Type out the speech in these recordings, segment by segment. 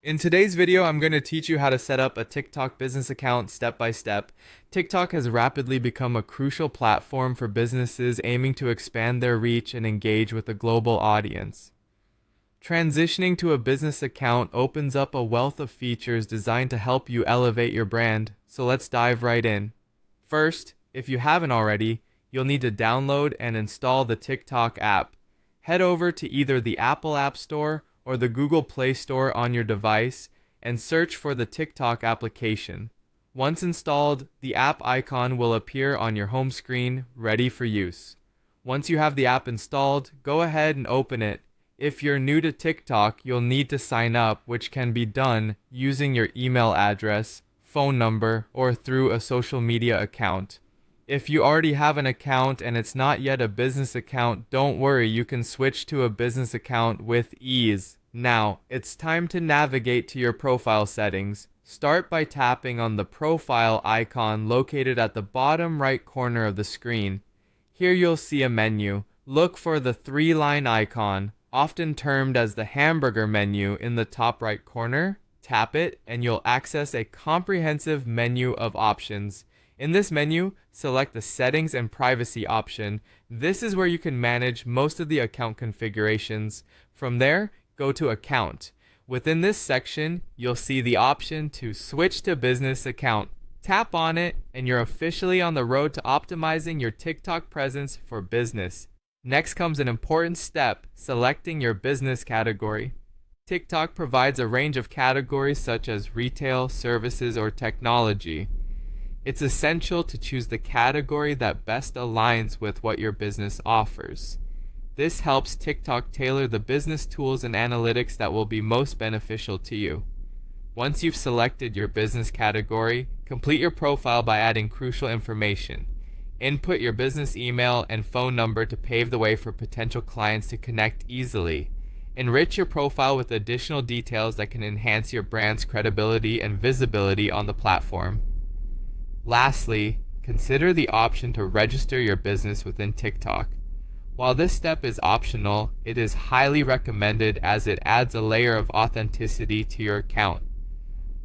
In today's video, I'm going to teach you how to set up a TikTok business account step by step. TikTok has rapidly become a crucial platform for businesses aiming to expand their reach and engage with a global audience. Transitioning to a business account opens up a wealth of features designed to help you elevate your brand, so let's dive right in. First, if you haven't already, you'll need to download and install the TikTok app. Head over to either the Apple App Store or the Google Play Store on your device and search for the TikTok application. Once installed, the app icon will appear on your home screen, ready for use. Once you have the app installed, go ahead and open it. If you're new to TikTok, you'll need to sign up, which can be done using your email address, phone number, or through a social media account. If you already have an account and it's not yet a business account, don't worry, you can switch to a business account with ease. Now, it's time to navigate to your profile settings. Start by tapping on the profile icon located at the bottom right corner of the screen. Here you'll see a menu. Look for the three-line icon, often termed as the hamburger menu, in the top right corner. Tap it and you'll access a comprehensive menu of options. In this menu, select the Settings and Privacy option. This is where you can manage most of the account configurations. From there, go to Account. Within this section, you'll see the option to switch to business account. Tap on it and you're officially on the road to optimizing your TikTok presence for business. Next comes an important step, selecting your business category. TikTok provides a range of categories such as retail, services, or technology. It's essential to choose the category that best aligns with what your business offers. This helps TikTok tailor the business tools and analytics that will be most beneficial to you. Once you've selected your business category, complete your profile by adding crucial information. Input your business email and phone number to pave the way for potential clients to connect easily. Enrich your profile with additional details that can enhance your brand's credibility and visibility on the platform. Lastly, consider the option to register your business within TikTok. While this step is optional, it is highly recommended as it adds a layer of authenticity to your account.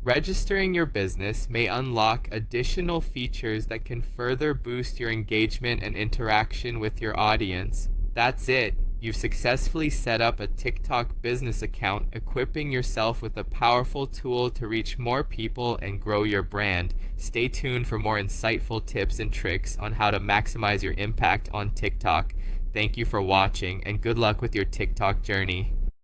Registering your business may unlock additional features that can further boost your engagement and interaction with your audience. That's it. You've successfully set up a TikTok business account, equipping yourself with a powerful tool to reach more people and grow your brand. Stay tuned for more insightful tips and tricks on how to maximize your impact on TikTok. Thank you for watching and good luck with your TikTok journey.